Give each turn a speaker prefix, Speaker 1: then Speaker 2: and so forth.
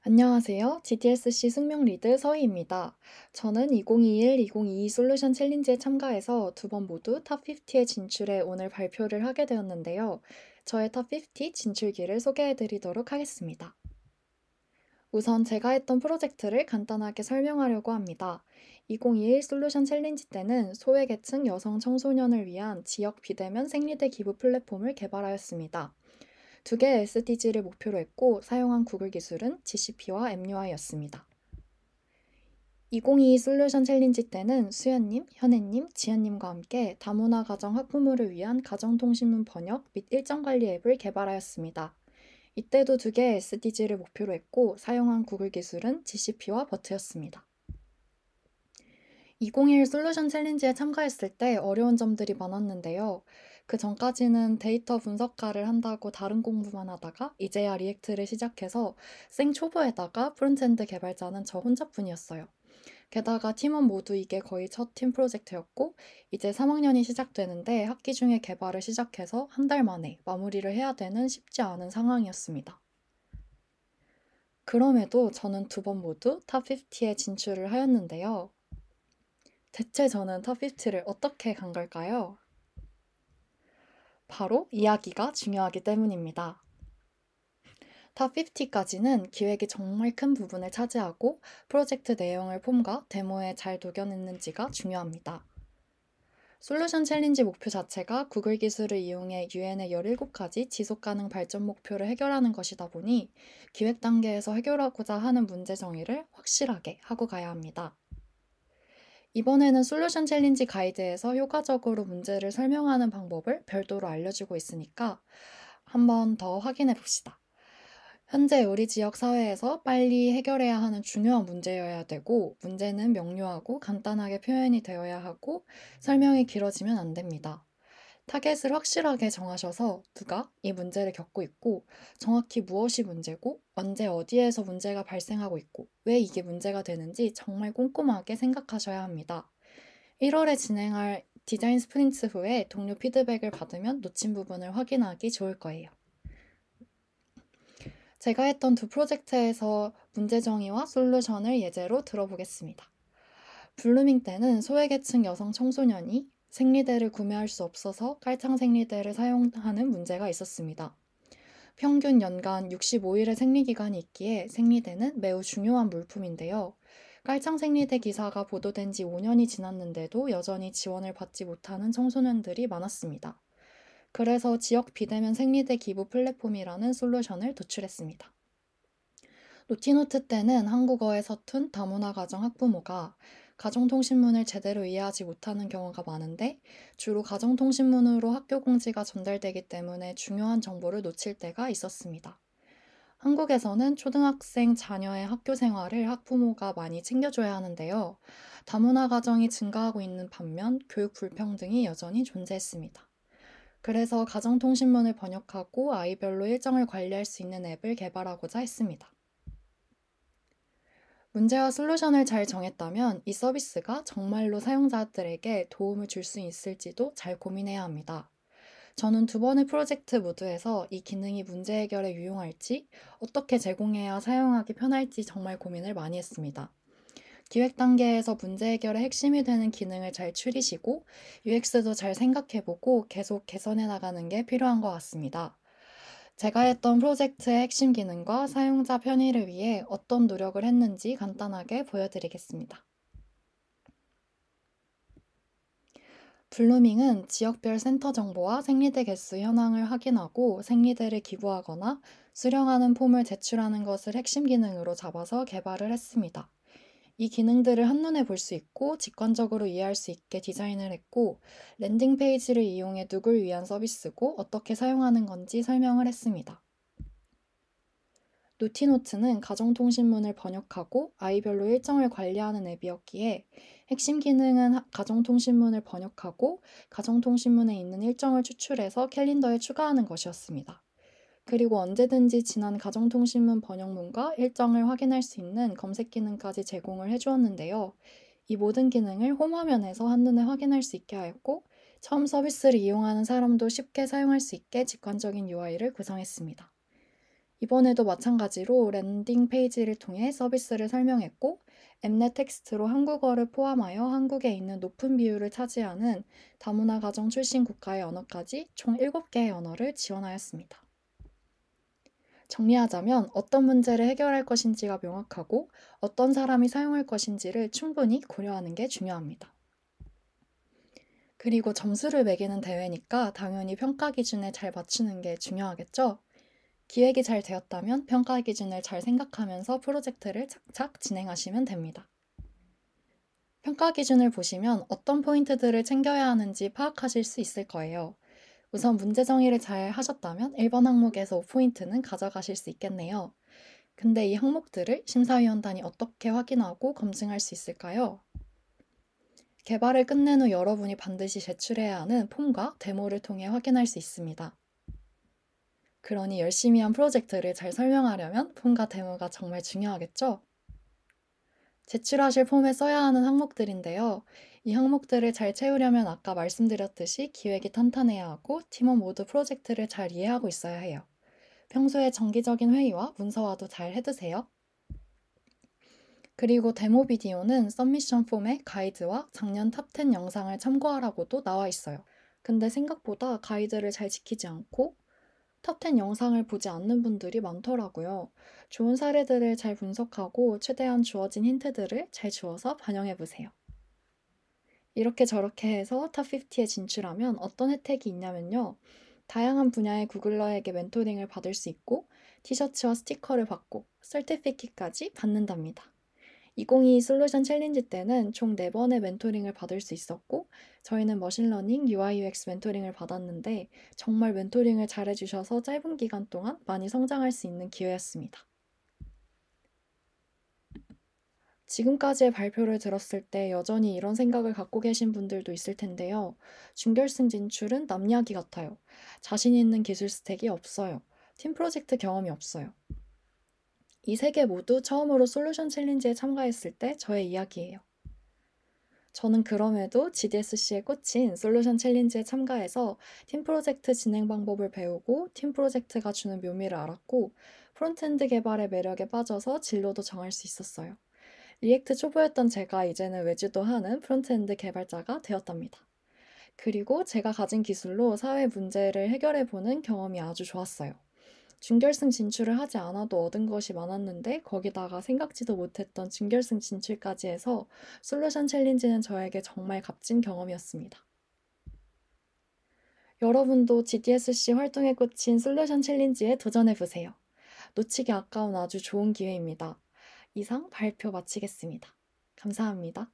Speaker 1: 안녕하세요. GDSC 숙명 리드 서희입니다. 저는 2021-2022 솔루션 챌린지에 참가해서 두 번 모두 탑50에 진출해 오늘 발표를 하게 되었는데요. 저의 탑50 진출기를 소개해 드리도록 하겠습니다. 우선 제가 했던 프로젝트를 간단하게 설명하려고 합니다. 2021 솔루션 챌린지 때는 소외계층 여성 청소년을 위한 지역 비대면 생리대 기부 플랫폼을 개발하였습니다. 두 개의 SDG를 목표로 했고 사용한 구글 기술은 GCP와 MUI였습니다. 2022 솔루션 챌린지 때는 수연님, 현애님, 지연님과 함께 다문화 가정 학부모를 위한 가정통신문 번역 및 일정관리 앱을 개발하였습니다. 이때도 두 개의 SDG를 목표로 했고 사용한 구글 기술은 GCP와 버트였습니다. 2021 솔루션 챌린지에 참가했을 때 어려운 점들이 많았는데요. 그 전까지는 데이터 분석가를 한다고 다른 공부만 하다가 이제야 리액트를 시작해서 생초보에다가 프론트엔드 개발자는 저 혼자뿐이었어요. 게다가 팀원 모두 이게 거의 첫 팀 프로젝트였고 이제 3학년이 시작되는데 학기 중에 개발을 시작해서 한 달 만에 마무리를 해야 되는 쉽지 않은 상황이었습니다. 그럼에도 저는 두 번 모두 탑50에 진출을 하였는데요. 대체 저는 탑50를 어떻게 간 걸까요? 바로 이야기가 중요하기 때문입니다. 탑50까지는 기획이 정말 큰 부분을 차지하고 프로젝트 내용을 폼과 데모에 잘 녹여냈는지가 중요합니다. 솔루션 챌린지 목표 자체가 구글 기술을 이용해 UN의 17가지 지속가능 발전 목표를 해결하는 것이다 보니 기획 단계에서 해결하고자 하는 문제 정의를 확실하게 하고 가야 합니다. 이번에는 솔루션 챌린지 가이드에서 효과적으로 문제를 설명하는 방법을 별도로 알려주고 있으니까 한번 더 확인해 봅시다. 현재 우리 지역 사회에서 빨리 해결해야 하는 중요한 문제여야 되고, 문제는 명료하고 간단하게 표현이 되어야 하고, 설명이 길어지면 안 됩니다. 타겟을 확실하게 정하셔서 누가 이 문제를 겪고 있고, 정확히 무엇이 문제고, 언제 어디에서 문제가 발생하고 있고, 왜 이게 문제가 되는지 정말 꼼꼼하게 생각하셔야 합니다. 1월에 진행할 디자인 스프린트 후에 동료 피드백을 받으면 놓친 부분을 확인하기 좋을 거예요. 제가 했던 두 프로젝트에서 문제 정의와 솔루션을 예제로 들어보겠습니다. 블루밍 때는 소외계층 여성 청소년이 생리대를 구매할 수 없어서 깔창 생리대를 사용하는 문제가 있었습니다. 평균 연간 65일의 생리기간이 있기에 생리대는 매우 중요한 물품인데요. 깔창 생리대 기사가 보도된 지 5년이 지났는데도 여전히 지원을 받지 못하는 청소년들이 많았습니다. 그래서 지역 비대면 생리대 기부 플랫폼이라는 솔루션을 도출했습니다. 노티노트 때는 한국어에 서툰 다문화 가정 학부모가 가정통신문을 제대로 이해하지 못하는 경우가 많은데 주로 가정통신문으로 학교 공지가 전달되기 때문에 중요한 정보를 놓칠 때가 있었습니다. 한국에서는 초등학생 자녀의 학교 생활을 학부모가 많이 챙겨줘야 하는데요. 다문화 가정이 증가하고 있는 반면 교육 불평등이 여전히 존재했습니다. 그래서 가정통신문을 번역하고 아이별로 일정을 관리할 수 있는 앱을 개발하고자 했습니다. 문제와 솔루션을 잘 정했다면 이 서비스가 정말로 사용자들에게 도움을 줄 수 있을지도 잘 고민해야 합니다. 저는 두 번의 프로젝트 모두에서 이 기능이 문제 해결에 유용할지, 어떻게 제공해야 사용하기 편할지 정말 고민을 많이 했습니다. 기획 단계에서 문제 해결의 핵심이 되는 기능을 잘 추리시고 UX도 잘 생각해보고 계속 개선해 나가는 게 필요한 것 같습니다. 제가 했던 프로젝트의 핵심 기능과 사용자 편의를 위해 어떤 노력을 했는지 간단하게 보여드리겠습니다. 블루밍은 지역별 센터 정보와 생리대 개수 현황을 확인하고 생리대를 기부하거나 수령하는 폼을 제출하는 것을 핵심 기능으로 잡아서 개발을 했습니다. 이 기능들을 한눈에 볼 수 있고 직관적으로 이해할 수 있게 디자인을 했고 랜딩 페이지를 이용해 누굴 위한 서비스고 어떻게 사용하는 건지 설명을 했습니다. 노티노트는 가정통신문을 번역하고 아이별로 일정을 관리하는 앱이었기에 핵심 기능은 가정통신문을 번역하고 가정통신문에 있는 일정을 추출해서 캘린더에 추가하는 것이었습니다. 그리고 언제든지 지난 가정통신문 번역문과 일정을 확인할 수 있는 검색 기능까지 제공을 해주었는데요. 이 모든 기능을 홈 화면에서 한눈에 확인할 수 있게 하였고 처음 서비스를 이용하는 사람도 쉽게 사용할 수 있게 직관적인 UI를 구성했습니다. 이번에도 마찬가지로 랜딩 페이지를 통해 서비스를 설명했고, 앱내 텍스트로 한국어를 포함하여 한국에 있는 높은 비율을 차지하는 다문화 가정 출신 국가의 언어까지 총 7개의 언어를 지원하였습니다. 정리하자면 어떤 문제를 해결할 것인지가 명확하고 어떤 사람이 사용할 것인지를 충분히 고려하는 게 중요합니다. 그리고 점수를 매기는 대회니까 당연히 평가 기준에 잘 맞추는 게 중요하겠죠? 기획이 잘 되었다면 평가 기준을 잘 생각하면서 프로젝트를 착착 진행하시면 됩니다. 평가 기준을 보시면 어떤 포인트들을 챙겨야 하는지 파악하실 수 있을 거예요. 우선 문제 정의를 잘 하셨다면 1번 항목에서 5포인트는 가져가실 수 있겠네요. 근데 이 항목들을 심사위원단이 어떻게 확인하고 검증할 수 있을까요? 개발을 끝낸 후 여러분이 반드시 제출해야 하는 폼과 데모를 통해 확인할 수 있습니다. 그러니 열심히 한 프로젝트를 잘 설명하려면 폼과 데모가 정말 중요하겠죠? 제출하실 폼에 써야 하는 항목들인데요. 이 항목들을 잘 채우려면 아까 말씀드렸듯이 기획이 탄탄해야 하고 팀원 모두 프로젝트를 잘 이해하고 있어야 해요. 평소에 정기적인 회의와 문서화도 잘 해두세요. 그리고 데모 비디오는 서미션 폼의 가이드와 작년 탑10 영상을 참고하라고도 나와 있어요. 근데 생각보다 가이드를 잘 지키지 않고 탑10 영상을 보지 않는 분들이 많더라고요. 좋은 사례들을 잘 분석하고 최대한 주어진 힌트들을 잘 주어서 반영해 보세요. 이렇게 저렇게 해서 탑50에 진출하면 어떤 혜택이 있냐면요. 다양한 분야의 구글러에게 멘토링을 받을 수 있고 티셔츠와 스티커를 받고 서티피킷까지 받는답니다. 2022 솔루션 챌린지 때는 총 4번의 멘토링을 받을 수 있었고 저희는 머신러닝, UI, UX 멘토링을 받았는데 정말 멘토링을 잘해주셔서 짧은 기간 동안 많이 성장할 수 있는 기회였습니다. 지금까지의 발표를 들었을 때 여전히 이런 생각을 갖고 계신 분들도 있을 텐데요. 준결승 진출은 남 이야기 같아요. 자신 있는 기술 스택이 없어요. 팀 프로젝트 경험이 없어요. 이 세 개 모두 처음으로 솔루션 챌린지에 참가했을 때 저의 이야기예요. 저는 그럼에도 GDSC에 꽂힌 솔루션 챌린지에 참가해서 팀 프로젝트 진행 방법을 배우고 팀 프로젝트가 주는 묘미를 알았고 프론트엔드 개발의 매력에 빠져서 진로도 정할 수 있었어요. 리액트 초보였던 제가 이제는 외주도 하는 프론트엔드 개발자가 되었답니다. 그리고 제가 가진 기술로 사회 문제를 해결해보는 경험이 아주 좋았어요. 준결승 진출을 하지 않아도 얻은 것이 많았는데 거기다가 생각지도 못했던 준결승 진출까지 해서 솔루션 챌린지는 저에게 정말 값진 경험이었습니다. 여러분도 GDSC 활동에 꽂힌 솔루션 챌린지에 도전해보세요. 놓치기 아까운 아주 좋은 기회입니다. 이상 발표 마치겠습니다. 감사합니다.